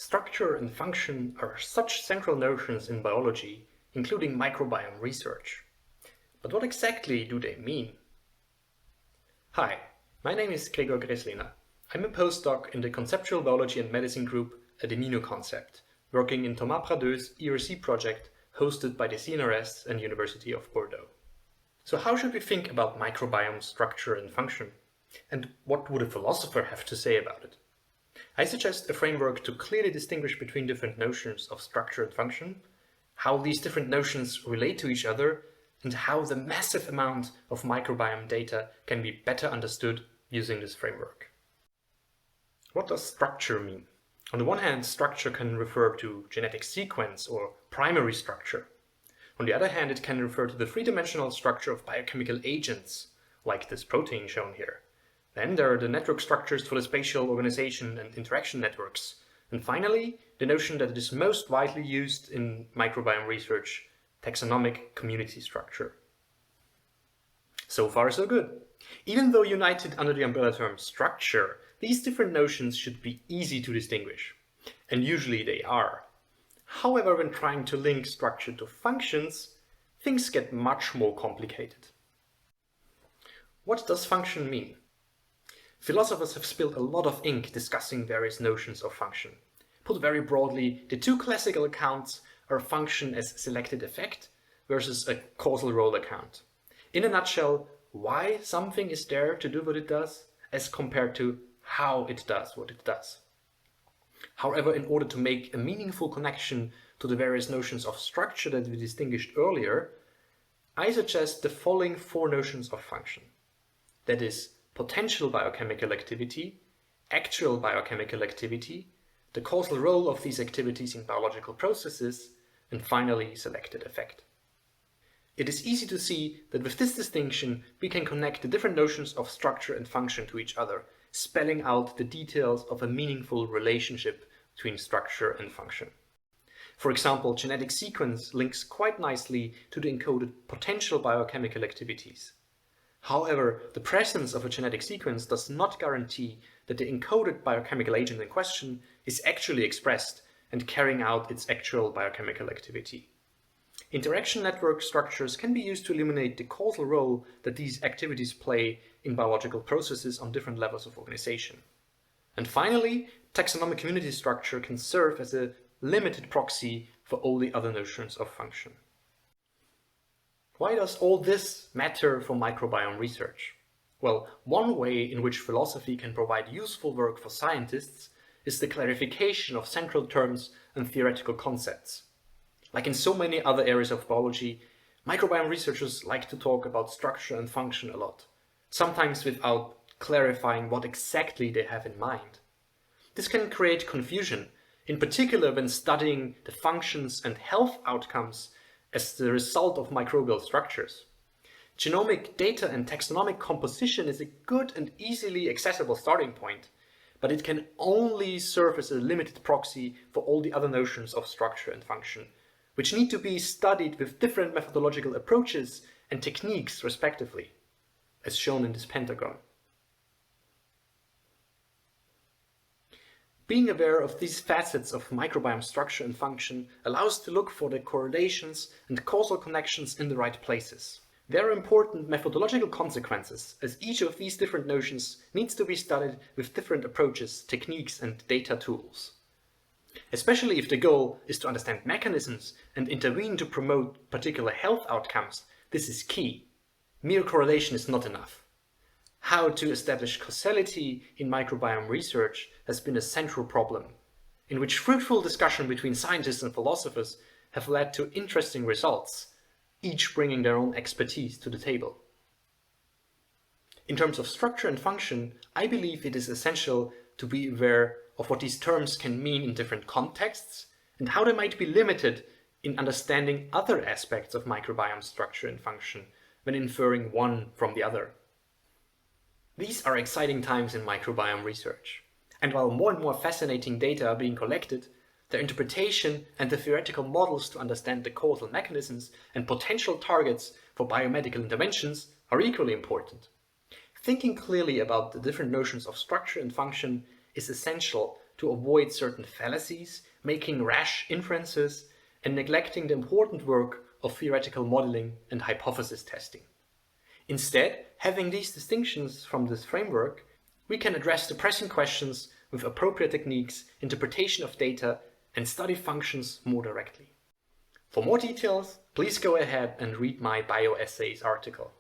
Structure and function are such central notions in biology, including microbiome research. But what exactly do they mean? Hi, my name is Gregor Gresliner. I'm a postdoc in the Conceptual Biology and Medicine group at Immunoconcept, working in Thomas Pradeux's ERC project hosted by the CNRS and University of Bordeaux. So how should we think about microbiome structure and function? And what would a philosopher have to say about it? I suggest a framework to clearly distinguish between different notions of structure and function, how these different notions relate to each other, and how the massive amount of microbiome data can be better understood using this framework. What does structure mean? On the one hand, structure can refer to genetic sequence or primary structure. On the other hand, it can refer to the three-dimensional structure of biochemical agents, like this protein shown here. Then there are the network structures for the spatial organization and interaction networks. And finally, the notion that it is most widely used in microbiome research, taxonomic community structure. So far so good. Even though united under the umbrella term structure, these different notions should be easy to distinguish. And usually they are. However, when trying to link structure to functions, things get much more complicated. What does function mean? Philosophers have spilled a lot of ink discussing various notions of function. Put very broadly, the two classical accounts are function as selected effect versus a causal role account. In a nutshell, why something is there to do what it does as compared to how it does what it does. However, in order to make a meaningful connection to the various notions of structure that we distinguished earlier, I suggest the following four notions of function. That is, potential biochemical activity, actual biochemical activity, the causal role of these activities in biological processes, and finally, selected effect. It is easy to see that with this distinction, we can connect the different notions of structure and function to each other, spelling out the details of a meaningful relationship between structure and function. For example, genetic sequence links quite nicely to the encoded potential biochemical activities. However, the presence of a genetic sequence does not guarantee that the encoded biochemical agent in question is actually expressed and carrying out its actual biochemical activity. Interaction network structures can be used to illuminate the causal role that these activities play in biological processes on different levels of organization. And finally, taxonomic community structure can serve as a limited proxy for all the other notions of function. Why does all this matter for microbiome research? Well, one way in which philosophy can provide useful work for scientists is the clarification of central terms and theoretical concepts. Like in so many other areas of biology, microbiome researchers like to talk about structure and function a lot, sometimes without clarifying what exactly they have in mind. This can create confusion, in particular when studying the functions and health outcomes as the result of microbial structures. Genomic data and taxonomic composition is a good and easily accessible starting point, but it can only serve as a limited proxy for all the other notions of structure and function, which need to be studied with different methodological approaches and techniques respectively, as shown in this pentagon. Being aware of these facets of microbiome structure and function allows to look for the correlations and causal connections in the right places. There are important methodological consequences, as each of these different notions needs to be studied with different approaches, techniques, and data tools. Especially if the goal is to understand mechanisms and intervene to promote particular health outcomes, this is key. Mere correlation is not enough. How to establish causality in microbiome research has been a central problem, in which fruitful discussion between scientists and philosophers have led to interesting results, each bringing their own expertise to the table. In terms of structure and function, I believe it is essential to be aware of what these terms can mean in different contexts and how they might be limited in understanding other aspects of microbiome structure and function when inferring one from the other. These are exciting times in microbiome research, and while more and more fascinating data are being collected, their interpretation and the theoretical models to understand the causal mechanisms and potential targets for biomedical interventions are equally important. Thinking clearly about the different notions of structure and function is essential to avoid certain fallacies, making rash inferences, and neglecting the important work of theoretical modeling and hypothesis testing. Instead, having these distinctions from this framework, we can address the pressing questions with appropriate techniques, interpretation of data, and study functions more directly. For more details, please go ahead and read my BioEssays article.